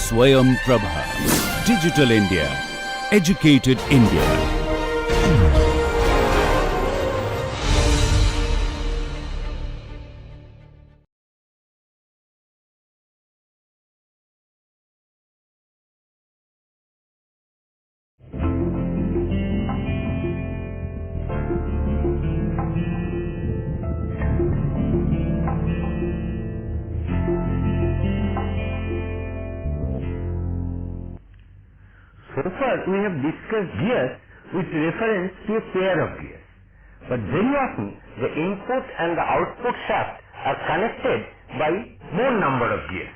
Swayam Prabha. Digital India. Educated India. So far we have discussed gears with reference to a pair of gears. But very often the input and the output shaft are connected by more number of gears.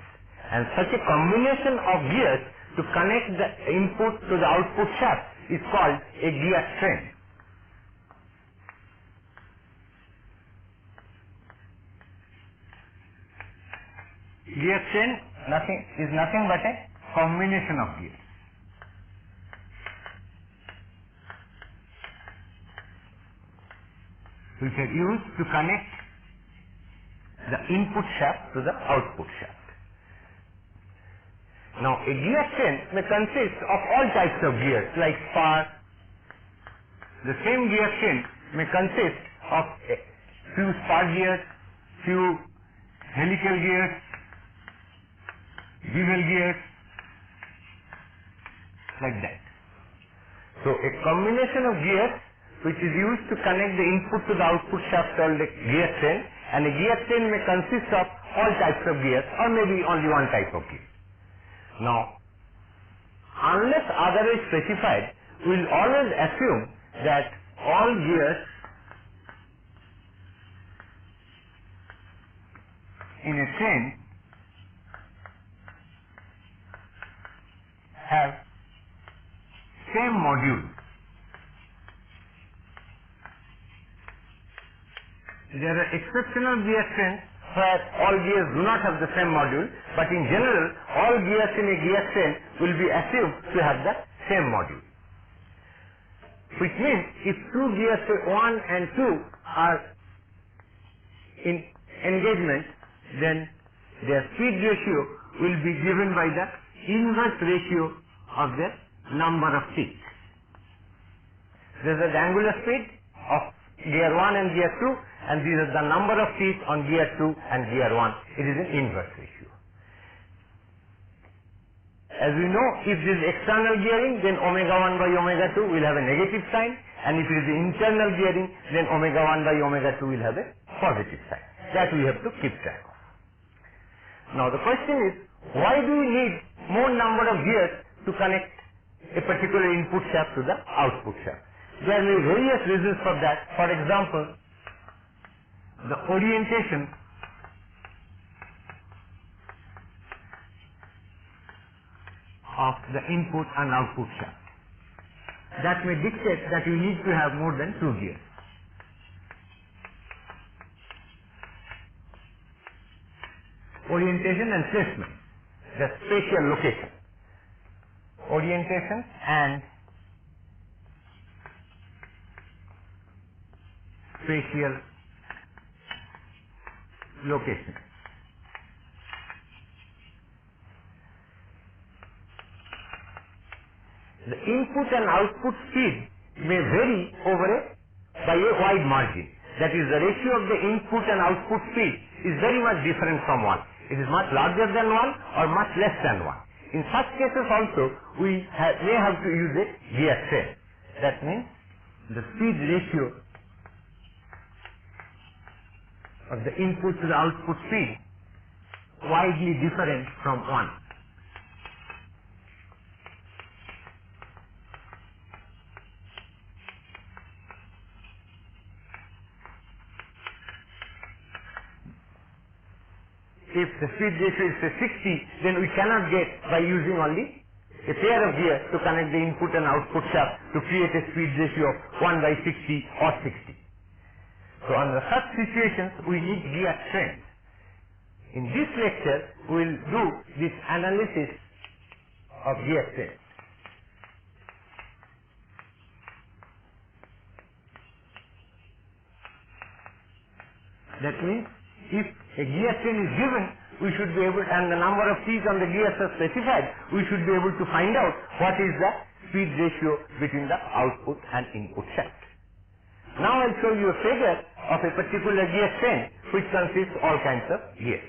And such a combination of gears to connect the input to the output shaft is called a gear train. Gear train is nothing but a combination of gears. Which are used to connect the input shaft to the output shaft. Now a gear train may consist of all types of gears like spar. The same gear train may consist of a few spar gears, few helical gears, bevel gears, like that. So a combination of gears which is used to connect the input to the output shaft called a gear train, and a gear train may consist of all types of gears or maybe only one type of gear. Now, unless otherwise specified, we will always assume that all gears in a train have same module. There are exceptional gear trains where all gears do not have the same module, but in general all gears in a gear train will be assumed to have the same module. Which means if two gears say 1 and 2 are in engagement, then their speed ratio will be given by the inverse ratio of their number of teeth. This is the angular speed of gear 1 and gear 2, and these are the number of teeth on gear 2 and gear 1. It is an inverse ratio. As we know, if this is external gearing, then omega 1 by omega 2 will have a negative sign, and if it is internal gearing, then omega 1 by omega 2 will have a positive sign. That we have to keep track of. Now the question is, why do we need more number of gears to connect a particular input shaft to the output shaft? There may be various reasons for that. For example, the orientation of the input and output shaft. That may dictate that you need to have more than 2 gears. Orientation and placement, the spatial location. Orientation and spatial location. The input and output speed may vary by a wide margin. That is, the ratio of the input and output speed is very much different from 1. It is much larger than 1 or much less than 1. In such cases also, we may have to use a gear train. That means the speed ratio of the input to the output speed widely different from 1. If the speed ratio is say 60, then we cannot get by using only a pair of gears to connect the input and output shaft to create a speed ratio of 1 by 60 or 60. So under such situations we need gear trains. In this lecture we will do this analysis of gear trains. That means if a gear train is given we should be able, and the number of teeth on the gears are specified, we should be able to find out what is the speed ratio between the output and input shaft. Now I'll show you a figure of a particular gear train which consists all kinds of gears.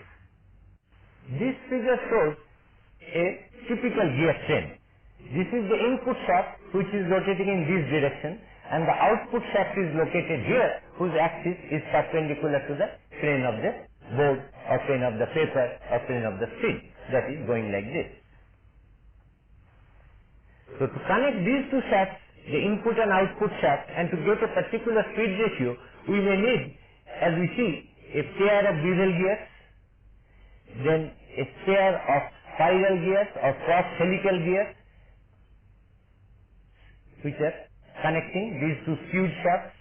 This figure shows a typical gear train. This is the input shaft which is rotating in this direction, and the output shaft is located here, whose axis is perpendicular to the plane of the board or plane of the paper or plane of the screen, that is going like this. So to connect these two shafts, the input and output shaft, and to get a particular speed ratio, we may need, as we see, a pair of bevel gears, then a pair of spiral gears or cross helical gears, which are connecting these two skewed shafts,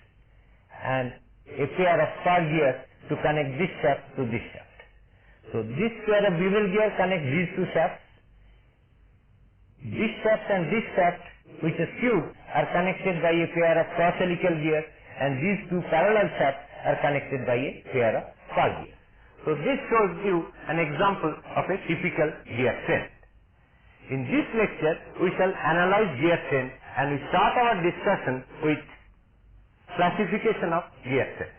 and a pair of spur gears to connect this shaft to this shaft. So this pair of bevel gear connects these two shafts. This shaft and this shaft, which is skewed, are connected by a pair of cross helical gears, and these two parallel shafts are connected by a pair of spur gears. So this shows you an example of a typical gear train. In this lecture, we shall analyze gear train, and we start our discussion with classification of gear trains.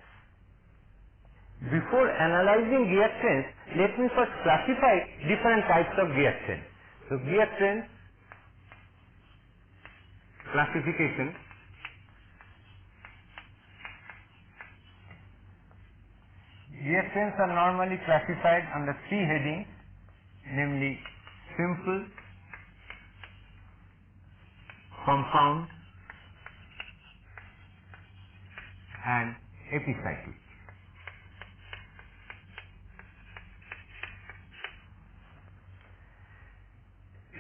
Before analyzing gear trains, let me first classify different types of gear trains. So gear trains classification. Gear trains are normally classified under three headings, namely simple, compound, and epicyclic.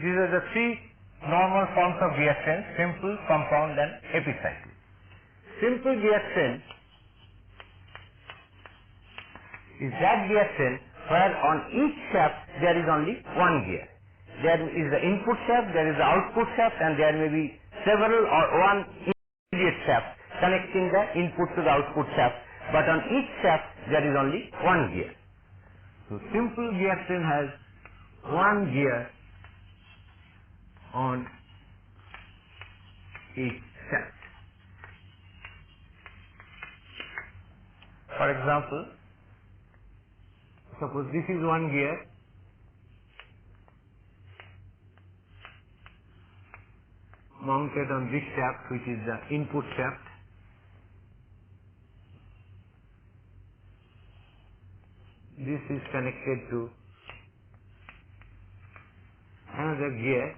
These are the three normal forms of gear train: simple, compound, and epicyclic. Simple gear train is that gear train where on each shaft there is only one gear. There is the input shaft, there is the output shaft, and there may be several or one intermediate shaft connecting the input to the output shaft, but on each shaft there is only one gear. So simple gear train has one gear on each shaft. For example, suppose this is one gear, mounted on this shaft, which is the input shaft. This is connected to another gear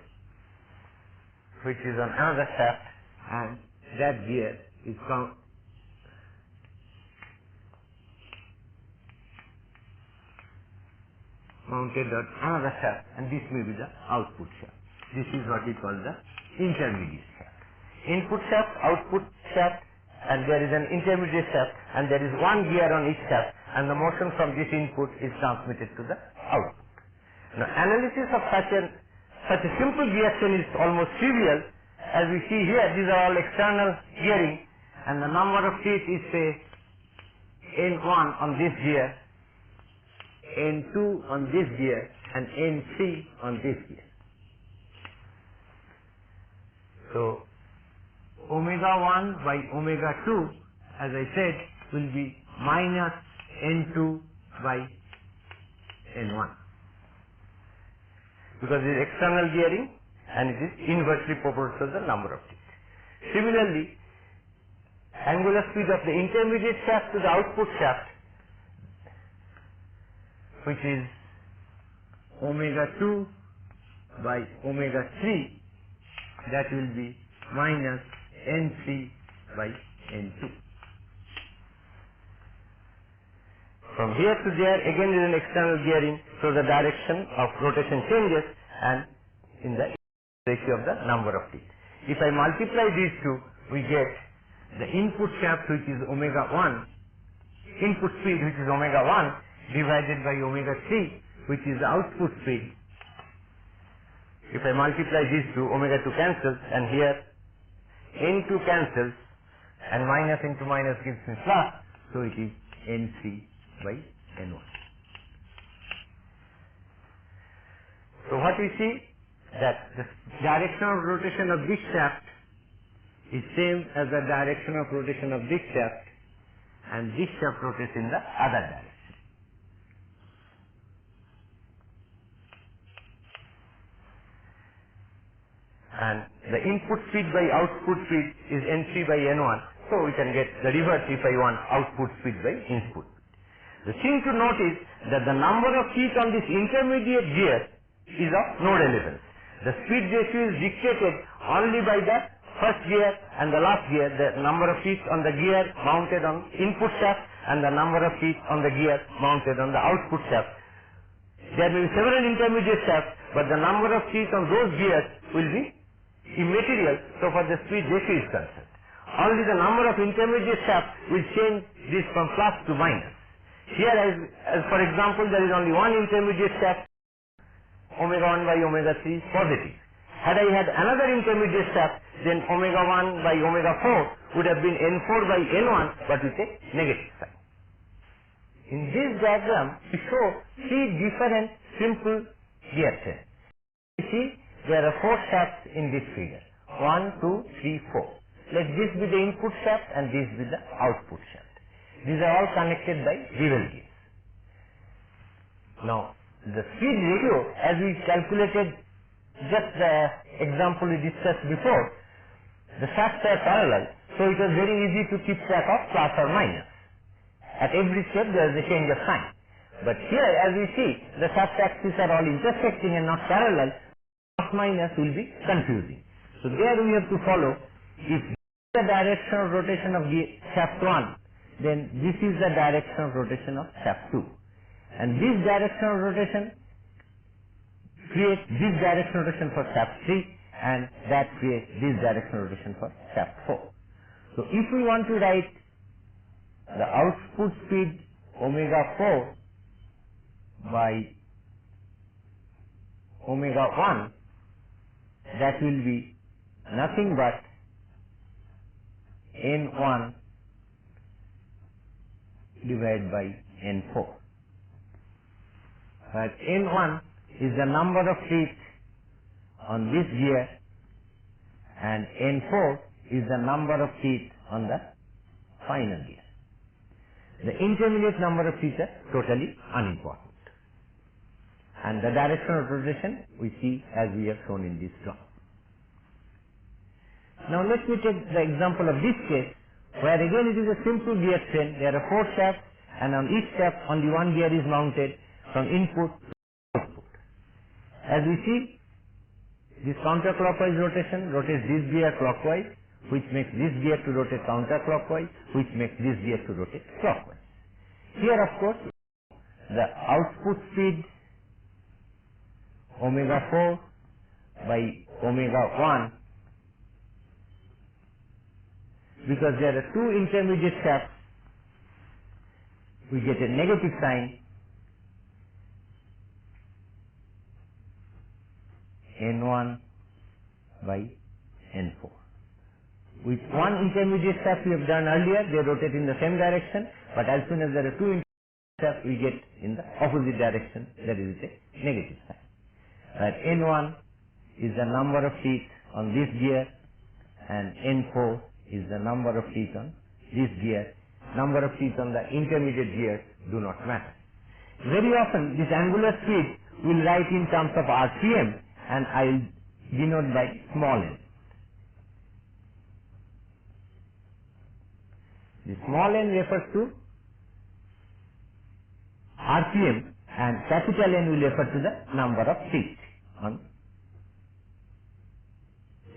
which is on another shaft, and that gear is mounted on another shaft, and this may be the output shaft. This is what we call the intermediate shaft. Input shaft, output shaft, and there is an intermediate shaft, and there is one gear on each shaft, and the motion from this input is transmitted to the output. Now, analysis of such a simple gear train is almost trivial. As we see here, these are all external gearing, and the number of teeth is say N1 on this gear, N2 on this gear, and N3 on this gear. So omega 1 by omega 2, as I said, will be minus N2 by N1, because it is external gearing and it is inversely proportional to the number of teeth. Similarly, angular speed of the intermediate shaft to the output shaft, which is omega 2 by omega 3, that will be minus N3 by N2. From here to there, again is an external gearing, so the direction of rotation changes, and in the ratio of the number of teeth. If I multiply these two, we get the input shaft, which is omega 1, input speed, which is omega 1, divided by omega 3, which is the output speed. If I multiply these two, omega 2 cancels, and here N2 cancels, and minus into minus gives me plus, so it is N3 by N1. what we see, that the direction of rotation of this shaft is same as the direction of rotation of this shaft, and this shaft rotates in the other direction. And the input speed by output speed is N3 by N1, so we can get the reverse if I want output speed by input. The thing to note is that the number of feet on this intermediate gear is of no relevance. The speed ratio is dictated only by the first gear and the last gear, the number of feet on the gear mounted on input shaft and the number of feet on the gear mounted on the output shaft. There may be several intermediate shafts, but the number of feet on those gears will be immaterial so far the speed ratio is concerned. Only the number of intermediate shafts will change this from plus to minus. Here as for example there is only one intermediate shaft, omega 1 by omega 3 is positive. Had I had another intermediate shaft, then omega 1 by omega 4 would have been N4 by N1 but with a negative sign. In this diagram we show three different simple gear trains. You see there are four shafts in this figure. 1, 2, 3, 4. Let this be the input shaft and this be the output shaft. These are all connected by bevel gears. Now the speed ratio, as we calculated just the example we discussed before, the shafts are parallel, so it was very easy to keep track of plus or minus. At every step there is a change of sign. But here as we see the shaft axes are all intersecting and not parallel, plus minus will be confusing. So there we have to follow, if the direction of rotation of shaft 1, then this is the direction of rotation of shaft 2. And this direction of rotation creates this direction of rotation for shaft 3 and that creates this direction of rotation for shaft 4. So if we want to write the output speed omega 4 by omega 1, that will be nothing but N1 divided by N4. But N1 is the number of feet on this gear and N4 is the number of feet on the final gear. The intermediate number of feet are totally unimportant. And the direction of rotation we see as we have shown in this graph. Now let me take the example of this case, where again it is a simple gear train. There are four shafts and on each shaft only one gear is mounted from input to output. As we see, this counterclockwise rotation rotates this gear clockwise, which makes this gear to rotate counterclockwise, which makes this gear to rotate clockwise. Here of course the output speed omega 4 by omega 1, because there are two intermediate shafts, we get a negative sign N1 by N4. With one intermediate shaft we have done earlier, they rotate in the same direction, but as soon as there are two intermediate shafts we get in the opposite direction, that is a negative sign. N1 is the number of feet on this gear and N4 is the number of feet on this gear. Number of feet on the intermediate gears do not matter. Very often this angular speed will write in terms of RPM and I will denote by small n. The small n refers to RPM and capital N will refer to the number of feet on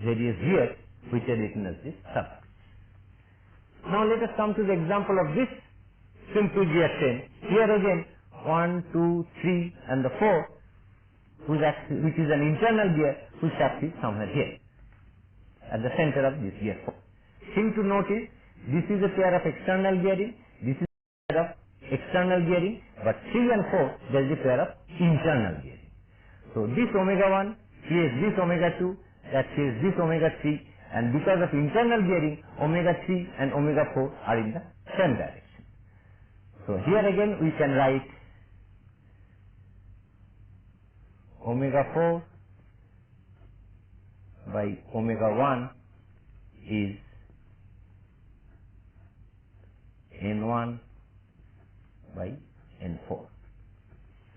various gears which are written as this suffix. Now let us come to the example of this simple gear train. Here again 1, 2, 3 and the 4, which is an internal gear whose shaft is somewhere here at the center of this gear 4. Thing to note is this is a pair of external gearing, this is a pair of external gearing, but 3 and 4 there is a pair of internal gearing. So this omega 1 creates this omega 2, that creates this omega 3, and because of internal gearing omega 3 and omega 4 are in the same direction. So here again we can write omega 4 by omega 1 is N1 by N4.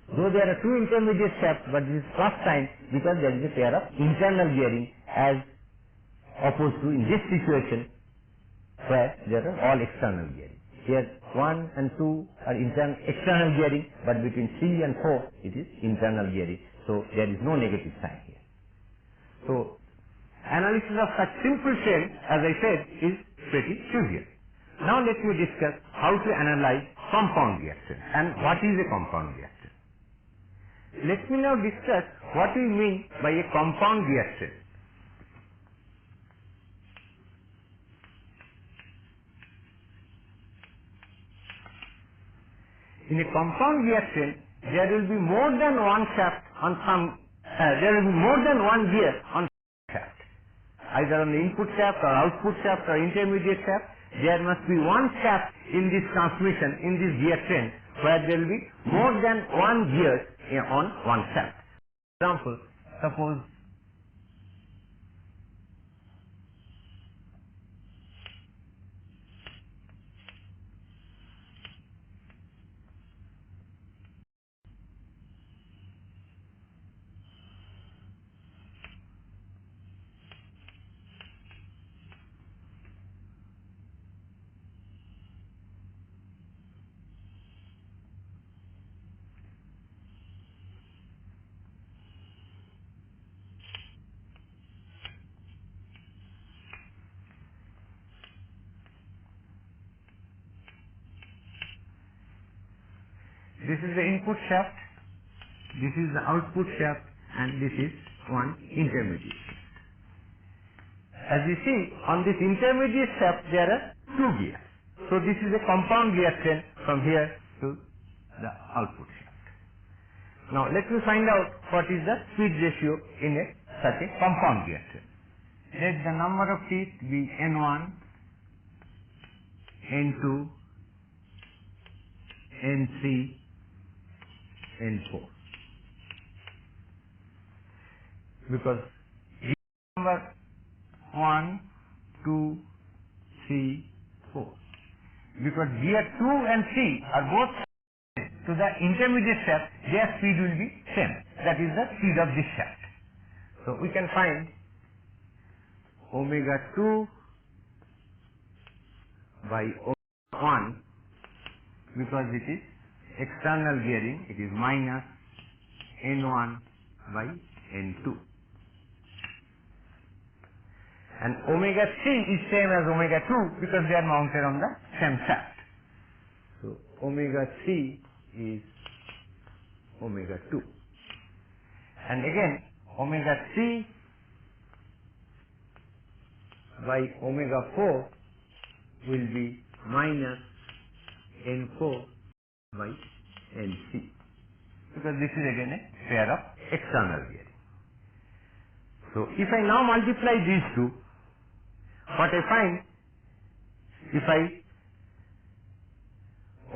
Though there are two intermediate shafts, but this is first time because there is a pair of internal gearing as opposed to in this situation where there are all external gearing. Here 1 and 2 are external gearing, but between 3 and 4 it is internal gearing. So there is no negative sign here. So analysis of such simple chain, as I said, is pretty trivial. Now let me discuss how to analyze compound reaction and what is a compound reaction. Let me now discuss what we mean by a compound reaction. In a compound reaction, there will be more than one shaft on there will be more than one gear on shaft. Either on the input shaft or output shaft or intermediate shaft, there must be one shaft in this transmission, in this gear train, where there will be more than one gear on one shaft. For example, suppose this is the input shaft, this is the output shaft, and this is one intermediate shaft. As you see, on this intermediate shaft there are two gears. So this is a compound reaction from here to the output shaft. Now let me find out what is the speed ratio in such a compound reaction. Let the number of teeth be N1, N2, N3, N4. Because number 1, 2, 3, 4. Because gear 2 and 3 are both to the intermediate shaft, their speed will be same. That is the speed of this shaft. So we can find omega 2 by omega 1, because it is external gearing, it is minus N1 by N2. And omega 3 is same as omega 2 because they are mounted on the same shaft. So omega 3 is omega 2. And again omega 3 by omega 4 will be minus N4 by Nc, because this is again a pair of external gearing. So if I now multiply these two, what I find, if I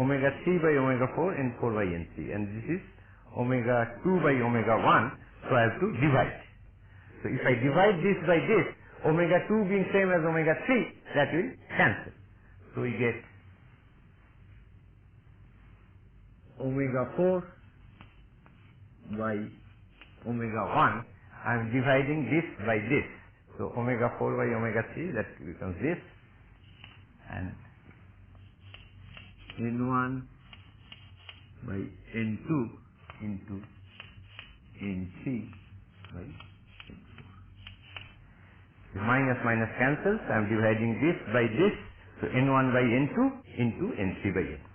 omega 3 by omega 4 and 4 by Nc, and this is omega 2 by omega 1, so I have to divide. So if I divide this by this, omega 2 being same as omega 3, that will cancel. So we get omega 4 by omega 1. I am dividing this by this. So omega 4 by omega 3, that becomes this, and N1 by N2 into N3 by N4. The minus minus cancels. I am dividing this by this. So N1 by N2 into N3 by N4.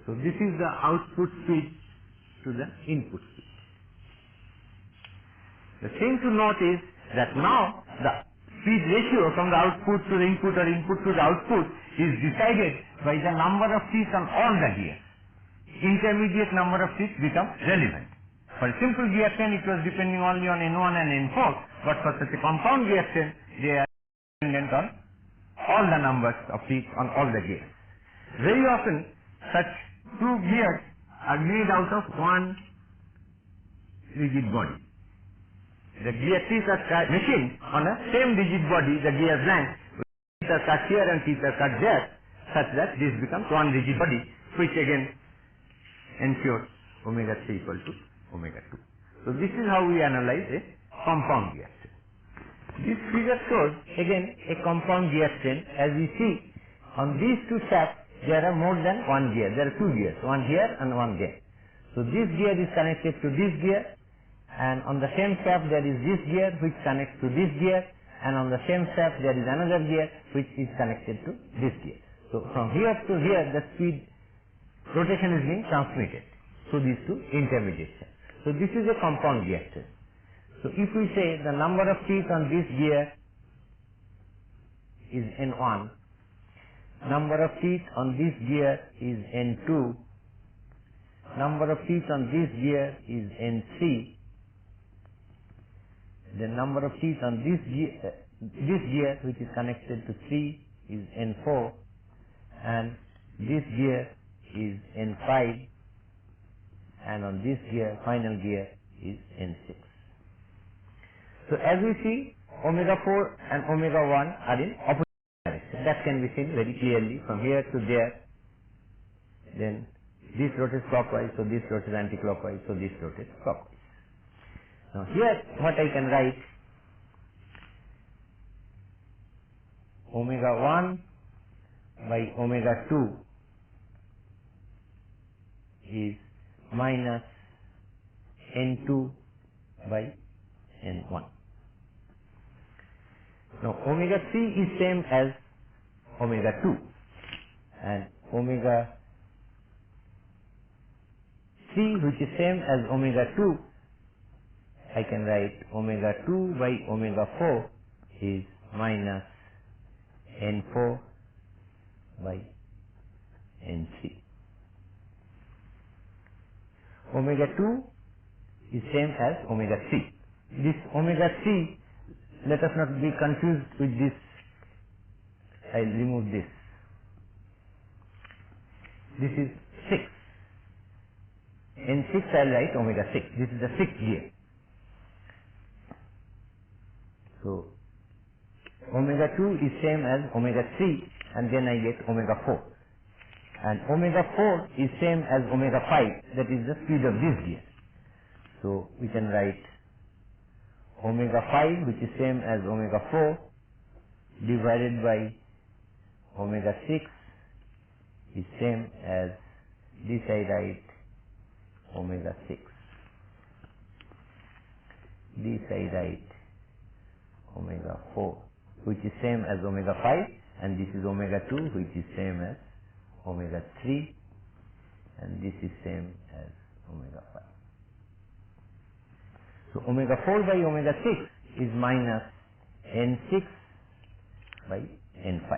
So this is the output speed to the input speed. The thing to note is that now the speed ratio from the output to the input or input to the output is decided by the number of teeth on all the gears. Intermediate number of teeth becomes relevant. For a simple reaction it was depending only on N1 and N4, but for such a compound reaction they are dependent on all the numbers of teeth on all the gears. Very often such two gears are made out of one rigid body. The gear teeth are machined on a same rigid body, the gear blank, teeth are cut here and teeth are cut there, such that this becomes one rigid body, which again ensures omega 3 equal to omega 2. So this is how we analyze a compound gear strain. This figure shows again a compound gear strain. As we see on these two shafts there are more than one gear. There are two gears, one here and one there. So this gear is connected to this gear, and on the same shaft there is this gear which connects to this gear, and on the same shaft there is another gear which is connected to this gear. So from here to here the speed rotation is being transmitted through these two intermediate shafts. So this is a compound gear strain. So if we say the number of teeth on this gear is N1, number of teeth on this gear is N2, number of teeth on this gear is N3, the number of teeth on this gear which is connected to 3 is N4, and this gear is N5, and on this gear, final gear, is N6. So as we see, omega 4 and omega 1 are in opposite direction. That can be seen very clearly from here to there. Then this rotates clockwise, so this rotates anti-clockwise, so this rotates clockwise. Now here what I can write, omega 1 by omega 2 is minus N2 by N1. Now omega 3 is same as omega 2, and omega 3 which is same as omega 2, I can write omega 2 by omega 4 is minus N4 by N3. Omega 2 is same as omega 3. This omega 3, let us not be confused with this. I will remove this. This is 6. In 6 I will write omega 6. This is the 6th gear. So omega 2 is same as omega 3, and then I get omega 4. And omega 4 is same as omega 5, that is the speed of this gear. So we can write omega 5, which is same as omega 4, divided by omega 6 is same as, this I write omega 6. This I write omega 4, which is same as omega 5, and this is omega 2, which is same as omega 3, and this is same as omega 5. So omega 4 by omega 6 is minus N6 by N5.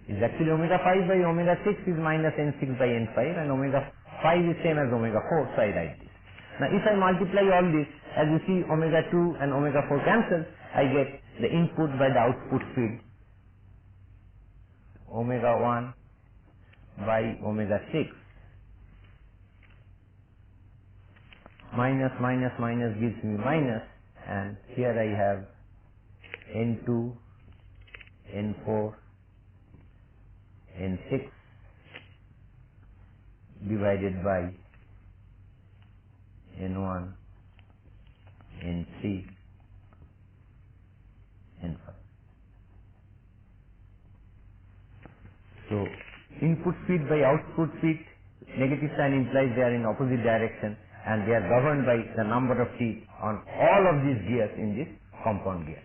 Is actually omega 5 by omega 6 is minus N6 by N5, and omega 5 is same as omega 4, so I write this. Now if I multiply all this, as you see omega 2 and omega 4 cancel, I get the input by the output speed, omega 1 by omega 6, minus minus minus gives me minus, and here I have N2, N4, N6 divided by N1, N3, N5. So input speed by output speed, negative sign implies they are in opposite direction, and they are governed by the number of teeth on all of these gears in this compound gear.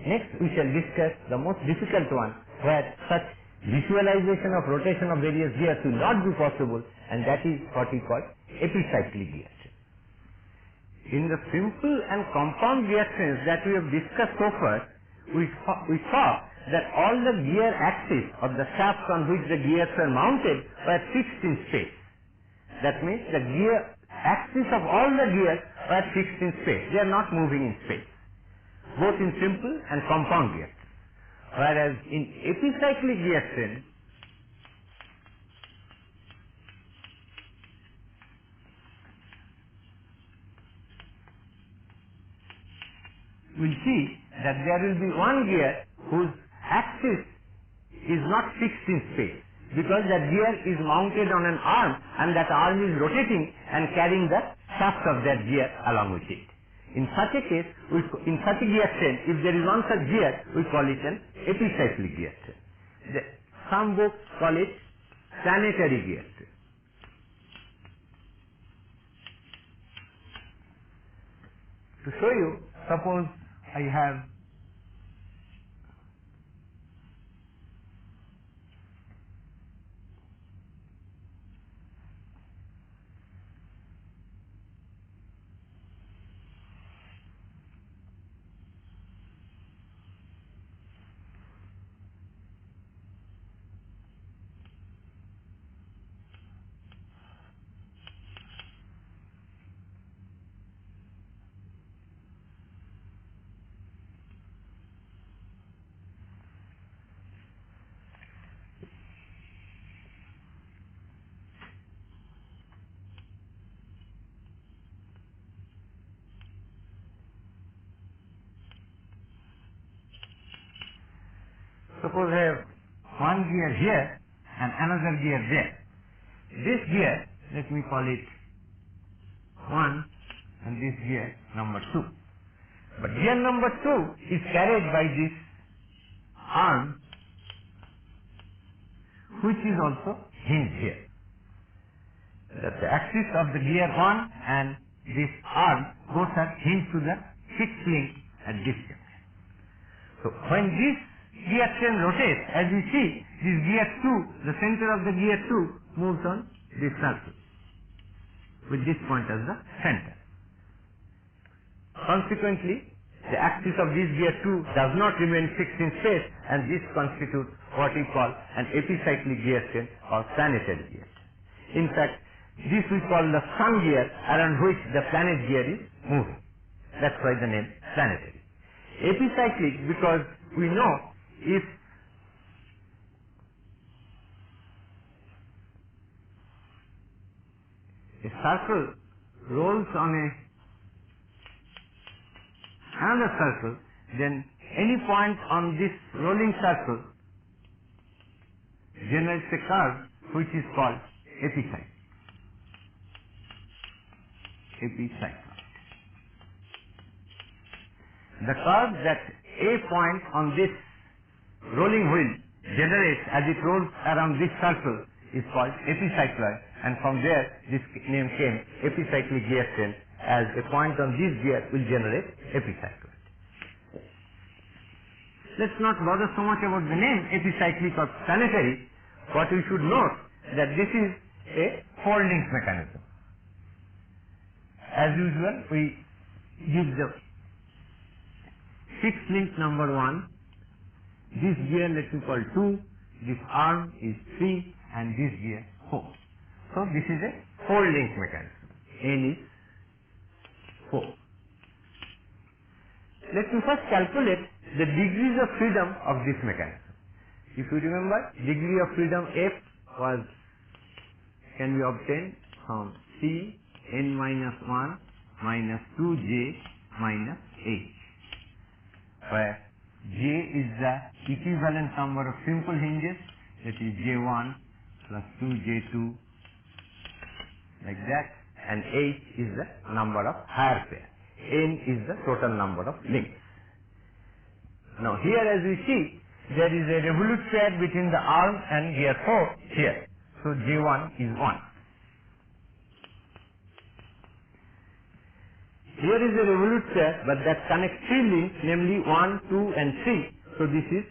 Next we shall discuss the most difficult one, where such visualization of rotation of various gears will not be possible, and that is what we call epicyclic gear. In the simple and compound gear trains that we have discussed so far, we saw that all the gear axes or the shafts on which the gears are mounted were fixed in space. That means the gear axis of all the gears were fixed in space. They are not moving in space, both in simple and compound gears. Whereas in epicyclic gear train, will see that there will be one gear whose axis is not fixed in space, because that gear is mounted on an arm and that arm is rotating and carrying the shaft of that gear along with it. In such a case, in such a gear train, if there is one such gear, we call it an epicyclic gear train. Some books call it planetary gear train. To show you, suppose I have I have one gear here and another gear there. This gear, let me call it 1 and this gear number 2. But gear number 2 is carried by this arm which is also hinged here. The axis of the gear 1 and this arm both are hinged to the fixed link at this junction. So when this gear train rotates, as we see, this gear 2, the center of the gear 2 moves on this circle with this point as the center. Consequently, the axis of this gear 2 does not remain fixed in space, and this constitutes what we call an epicyclic gear train or planetary gear train. In fact, this we call the sun gear around which the planet gear is moving. That's why the name planetary. Epicyclic because we know if a circle rolls on another circle, then any point on this rolling circle generates a curve which is called epicycle. The curve that a point on this rolling wheel generates as it rolls around this circle is called epicycloid, and from there this name came epicyclic gear train, as a point on this gear will generate epicycloid. Let's not bother so much about the name epicyclic or planetary. What we should note that this is a 4-link mechanism. As usual, we give the fixed link number 1. This gear let me call 2, this arm is 3, and this gear 4. So this is a 4-link mechanism. N is 4. Let me first calculate the degrees of freedom of this mechanism. If you remember, degree of freedom F can be obtained from C n minus 1 minus 2j minus h, where j is the equivalent number of simple hinges, that is j1 plus 2j2, like that, and h is the number of higher pair. N is the total number of links. Now here, as we see, there is a revolute pair between the arm and gear 4 here. So j1 is 1. Here is a revolute pair, but that connects 3 links, namely 1, 2 and 3. So this is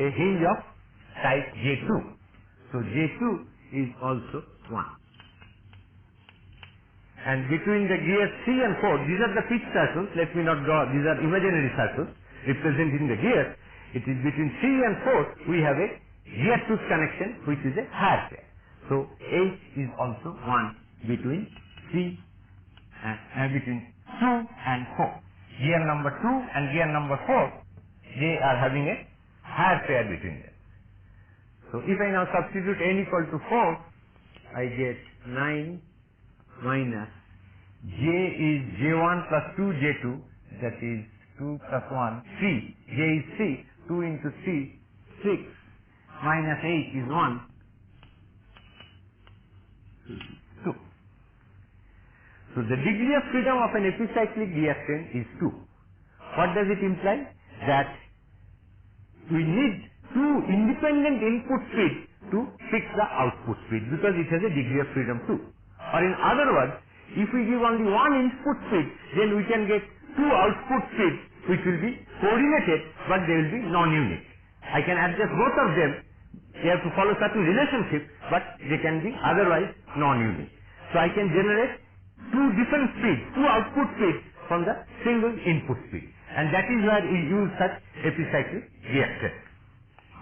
a hinge of type J2. So J2 is also 1. And between the gears 3 and 4, these are the pitch circles. Let me not draw, these are imaginary circles representing the gears. It is between 3 and 4 we have a gear tooth connection, which is a higher pair. So H is also 1 between 3 and between 2 and 4. Gear number 2 and gear number 4, they are having a higher pair between them. So if I now substitute n equal to 4, I get 9 minus j is j1 plus 2j2, that is 2 plus 1, 3. J is 3. 2 into 3, 6. Minus 8 is 1. 2. So the degree of freedom of an epicyclic reaction is 2. What does it imply? That we need two independent input speeds to fix the output speed because it has a degree of freedom 2. Or in other words, if we give only one input speed, then we can get two output speeds which will be coordinated but they will be non-unique. I can adjust both of them. They have to follow certain relationship, but they can be otherwise non-unique. So I can generate two different speeds, two output speeds from the single input speed. And that is where we use such epicyclic reaction.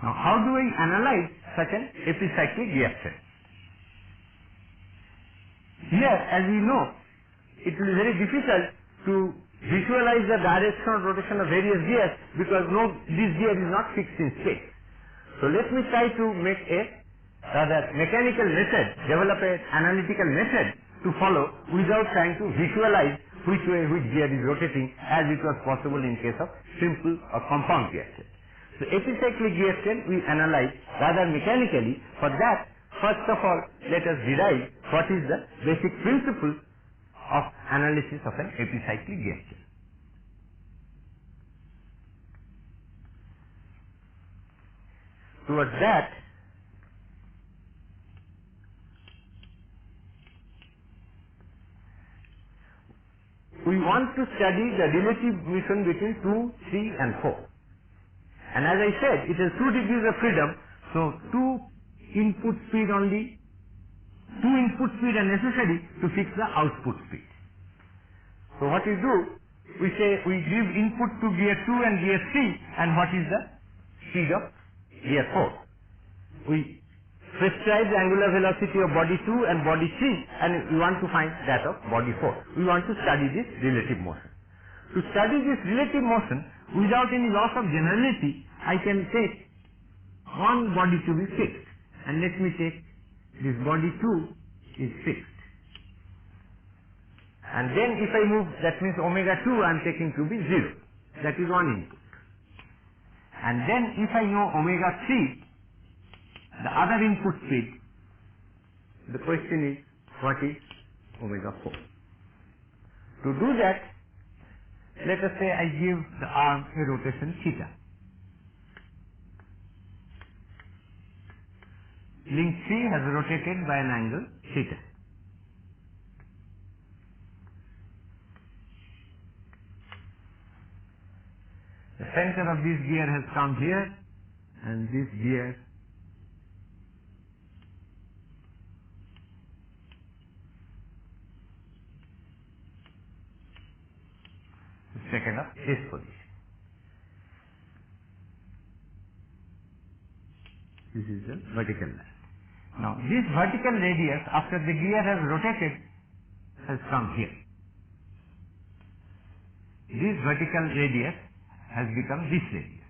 Now how do I analyze such an epicyclic reaction? Here, as we know, it will be very difficult to visualize the direction of rotation of various gears because this gear is not fixed in space. So let me try to make a rather mechanical method, develop an analytical method to follow without trying to visualize which way which gear is rotating as it was possible in case of simple or compound reaction. So epicyclic reaction we analyze rather mechanically. For that, first of all, let us derive what is the basic principle of analysis of an epicyclic reaction. Towards that, we want to study the relative motion between 2, 3 and 4. And as I said, it has 2 degrees of freedom, so 2 input speed only, 2 input speed are necessary to fix the output speed. So what we do, we say we give input to gear 2 and gear 3 and what is the speed of gear 4. We prescribe the angular velocity of body 2 and body 3 and we want to find that of body 4. We want to study this relative motion. To study this relative motion without any loss of generality, I can take one body to be fixed. And let me take this body 2 is fixed. And then if I move, that means omega 2 I am taking to be 0. That is one input. And then if I know omega 3, the other input speed, the question is what is omega 4? To do that, let us say I give the arm a rotation theta. Link 3 has rotated by an angle theta. The center of this gear has come here and this gear is taken up this position. This is the vertical line. Now this vertical radius after the gear has rotated has come here. This vertical radius has become this radius.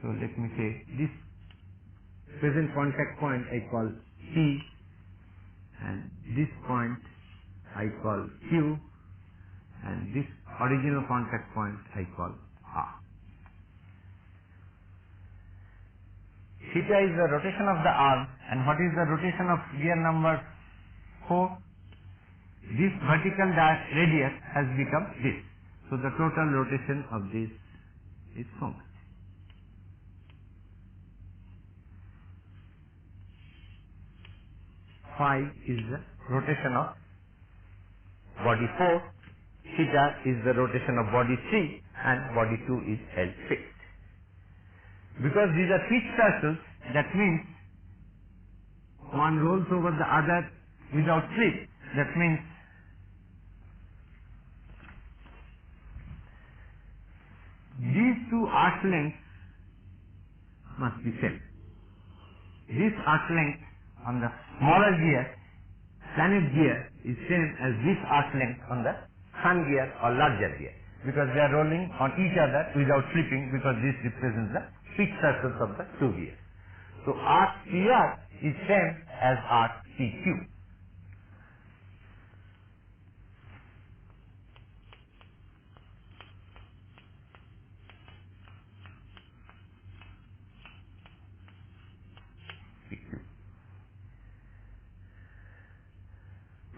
So let me say this present contact point I call P and this point I call Q and this original contact point I call R. Theta is the rotation of the arm and what is the rotation of gear number 4? This vertical radius has become this. So the total rotation of this is so much. Phi is the rotation of body 4, theta is the rotation of body 3 and body 2 is held fixed. Because these are fixed circles, that means one rolls over the other without slip. That means these two arc lengths must be same. This arc length on the smaller gear, planet gear, is same as this arc length on the sun gear or larger gear, because they are rolling on each other without slipping, because this represents the fixed circles of the two gears. So arc PR is same as arc PQ.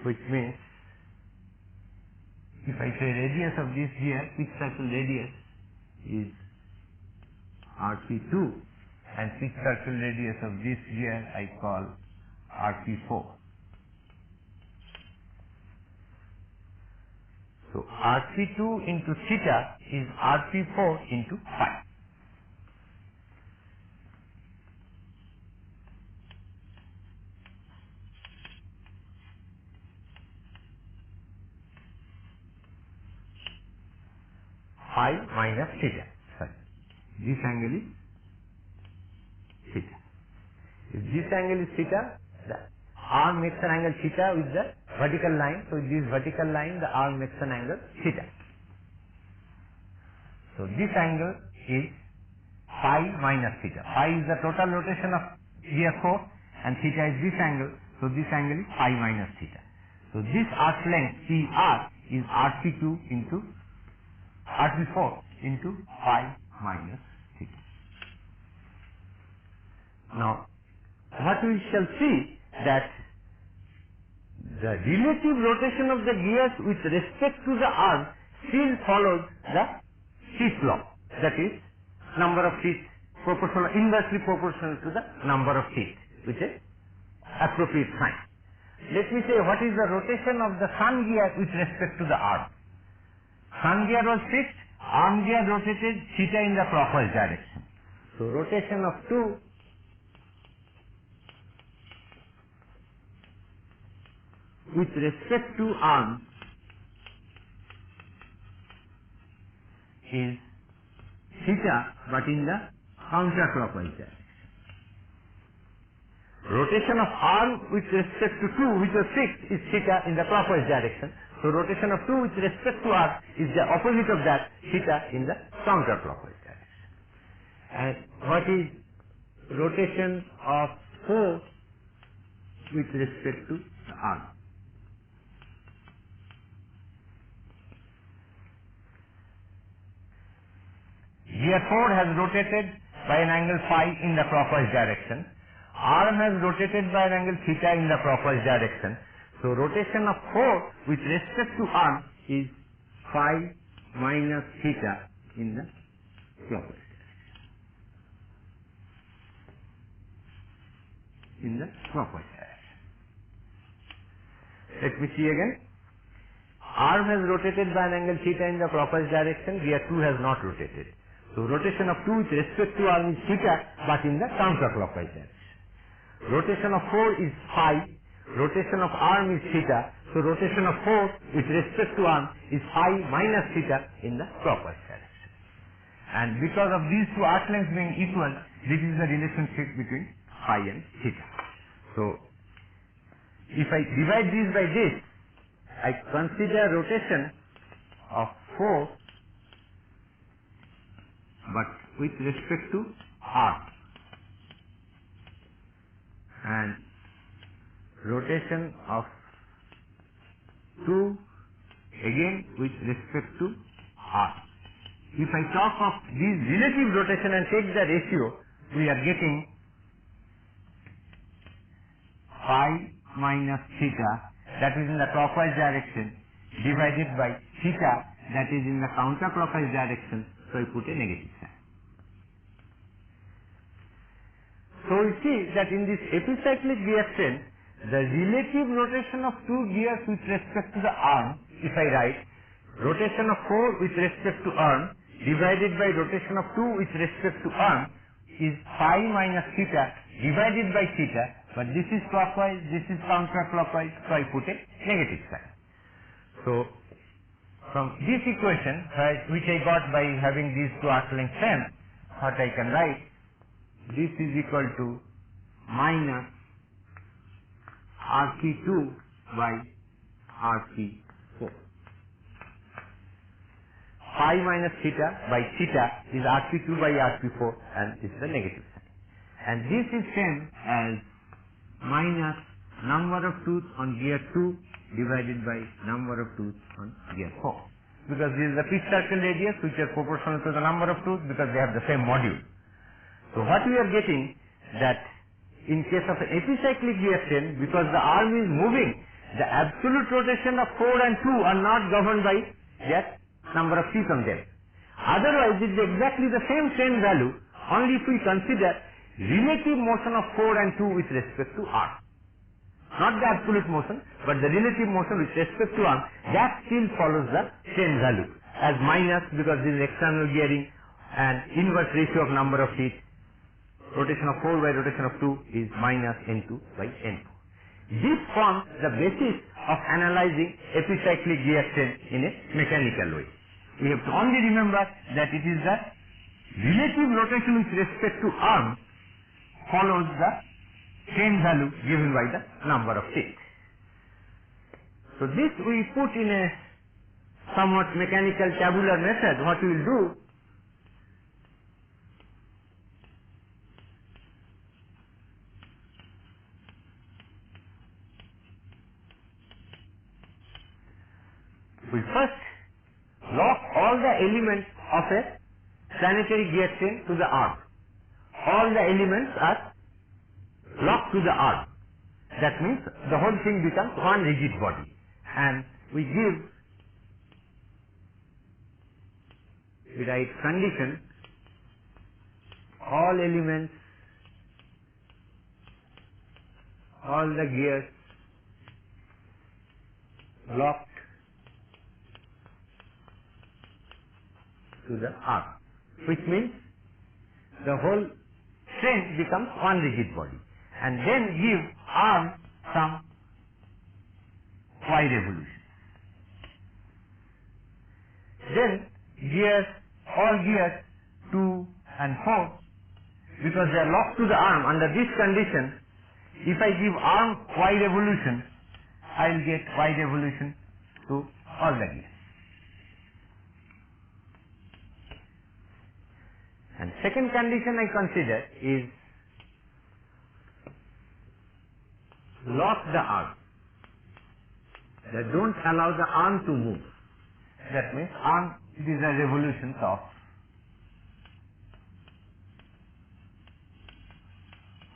which means if I say radius of this gear, pitch circle radius is RP2 and pitch circle radius of this gear I call RP4. So RP2 into theta is RP4 into phi. Phi minus theta. Sorry. This angle is theta. If this angle is theta, the arm makes an angle theta with the vertical line. So, with this vertical line, the arm makes an angle theta. So, this angle is phi minus theta. Phi is the total rotation of gear 4 and theta is this angle. So, this angle is phi minus theta. So, this arc length PR is RP2 into RP4 into phi minus theta. Now, what we shall see that the relative rotation of the gears with respect to the arm still follows the teeth law, that is number of teeth inversely proportional to the number of teeth with an appropriate sign. Let me say what is the rotation of the sun gear with respect to the arm. Sun gear was fixed, arm gear rotated theta in the clockwise direction. So, rotation of 2 with respect to arm is theta but in the counterclockwise direction. Rotation of arm with respect to 2 which was fixed is theta in the clockwise direction. So, rotation of 2 with respect to arm is the opposite of that, theta in the counterclockwise direction. And what is rotation of 4 with respect to the arm? Gear 4 has rotated by an angle phi in the clockwise direction. Arm has rotated by an angle theta in the clockwise direction. So, rotation of 4 with respect to arm is phi minus theta in the clockwise direction. In the clockwise direction. Let me see again. Arm has rotated by an angle theta in the clockwise direction. Gear 2 has not rotated. So, rotation of 2 with respect to arm is theta but in the counterclockwise direction. Rotation of 4 is phi. Rotation of arm is theta. So, rotation of 4 with respect to arm is phi minus theta in the clockwise direction. And because of these two arc lengths being equal, this is the relationship between phi and theta. So, if I divide this by this, I consider rotation of 4 but with respect to arm and rotation of 2 again with respect to arm. If I talk of these relative rotation and take the ratio, we are getting phi minus theta that is in the clockwise direction divided by theta that is in the counterclockwise direction. So, I put a negative sign. So, we see that in this epicyclic gear train, the relative rotation of 2 gears with respect to the arm, if I write rotation of 4 with respect to arm divided by rotation of 2 with respect to arm is phi minus theta divided by theta, but this is clockwise, this is counterclockwise, so I put a negative sign. So, from this equation which I got by having these two arc length same, what I can write, this is equal to minus RP2 by RP4. Phi minus theta by theta is RP2 by RP4 and this is the negative sign. And this is same as minus number of tooths on gear 2 divided by number of tooths on gear 4. Because this is the pitch circle radius which are proportional to the number of tooths because they have the same module. So, what we are getting that in case of an epicyclic gear train, because the arm is moving the absolute rotation of 4 and 2 are not governed by their number of teeth on them. Otherwise, it is exactly the same train value, only if we consider relative motion of 4 and 2 with respect to arm. Not the absolute motion, but the relative motion with respect to arm, that still follows the train value as minus, because this is external gearing and inverse ratio of number of teeth. Rotation of 4 by rotation of 2 is minus N2 by N2. This forms the basis of analyzing epicyclic gear train in a mechanical way. We have to only remember that it is the relative rotation with respect to arm follows the train value given by the number of teeth. So this we put in a somewhat mechanical tabular method. What we will do, we first lock all the elements of a planetary gear train to the arm. All the elements are locked to the arm. That means the whole thing becomes one rigid body, and we write condition, all elements, all the gears locked to the arm, which means the whole train becomes one rigid body, and then give arm some y revolution. Then gears, all gears 2 and 4, because they are locked to the arm, under this condition, if I give arm y revolution, I will get y revolution to all the gears. And second condition I consider is lock the arm. That don't allow the arm to move. That means arm, these are revolutions of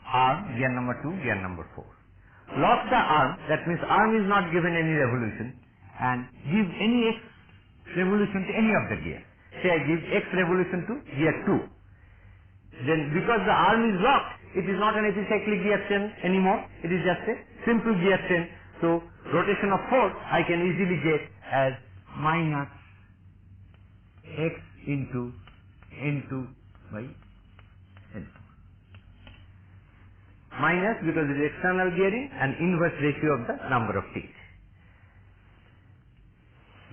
arm, gear number 2, gear number 4. Lock the arm, that means arm is not given any revolution, and give any x revolution to any of the gears. Say I give x revolution to gear 2. Then because the arm is locked, it is not an epicyclic gear train anymore, it is just a simple gear train. So rotation of 4 I can easily get as minus x into N2 by N2. Minus because it is external gearing and inverse ratio of the number of teeth.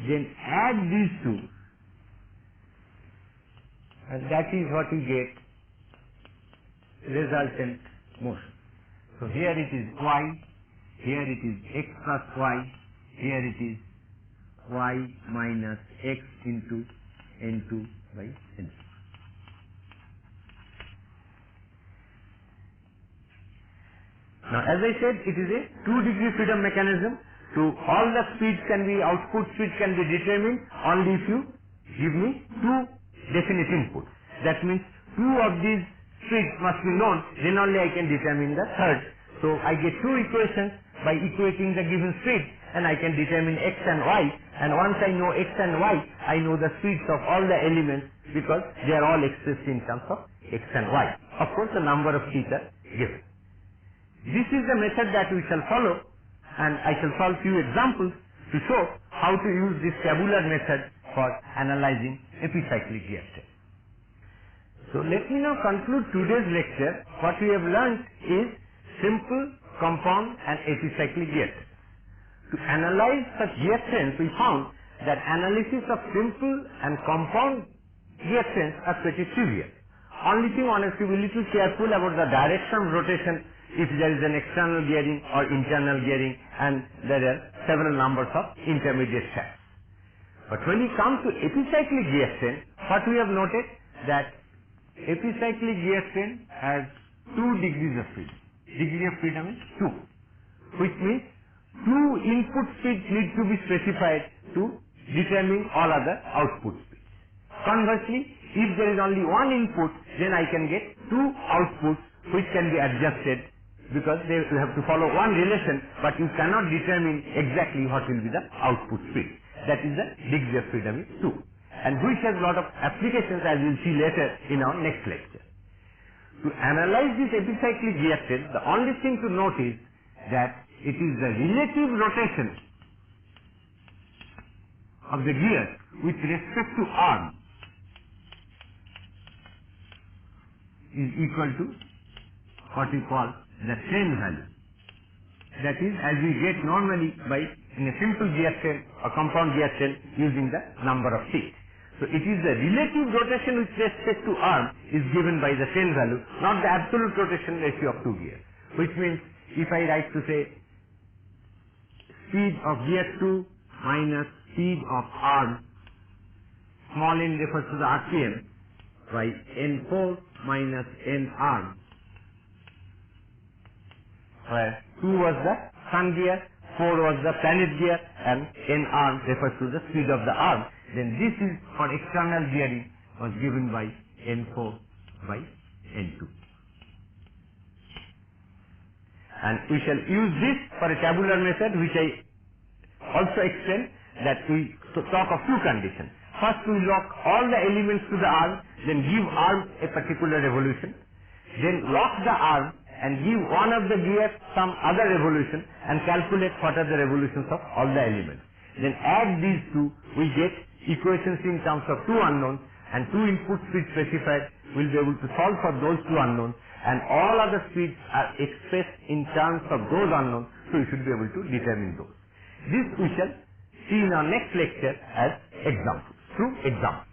Then add these two, and that is what we get resultant motion. So here it is y, here it is x plus y, here it is y minus x into N2 by N2. Now as I said, it is a 2-degree freedom mechanism. To all the speeds can be, output speeds can be determined only if you give me 2 definite inputs. That means 2 of these speeds must be known, then only I can determine the third. So I get 2 equations by equating the given speed, and I can determine x and y, and once I know x and y, I know the speeds of all the elements because they are all expressed in terms of x and y. Of course the number of teeth are given. This is the method that we shall follow, and I shall solve few examples to show how to use this tabular method for analyzing epicyclic gear train. So let me now conclude today's lecture. What we have learnt is simple, compound and epicyclic gear trains. To analyze such gear trains, we found that analysis of simple and compound gear trains are pretty trivial. Only thing one has to be a little careful about the direction of rotation if there is an external gearing or internal gearing, and there are several numbers of intermediate shafts. But when we come to epicyclic gear train, what we have noted that epicyclic gear train has 2 degrees of freedom. Degree of freedom is 2, which means 2 input speeds need to be specified to determine all other output speeds. Conversely, if there is only one input, then I can get 2 outputs which can be adjusted because they will have to follow one relation, but you cannot determine exactly what will be the output speed. That is the degree of freedom is 2, and which has lot of applications, as we will see later in our next lecture. To analyze this epicyclic reactance, the only thing to note is that it is the relative rotation of the gear with respect to arm is equal to what we call the strain value. That is, as we get normally by in a simple reaction or compound reaction using the number of sheets. So it is the relative rotation with respect to arm is given by the strain value, not the absolute rotation ratio of two gears. Which means if I write to say speed of gear 2 minus speed of arm, small n refers to the RPM, by N4 minus N arm, where 2 was the sun gear, 4 was the planet gear, and N arm refers to the speed of the arm. Then this is for external gearing was given by N4 by N2. And we shall use this for a tabular method, which I also explain that we talk of two conditions. First, we lock all the elements to the arm, then give arm a particular revolution, then lock the arm and give one of the gears some other revolution and calculate what are the revolutions of all the elements. Then add these two, we get equations in terms of two unknowns, and two input speed specified will be able to solve for those two unknowns, and all other speeds are expressed in terms of those unknowns, so we should be able to determine those. This we shall see in our next lecture as examples, through examples.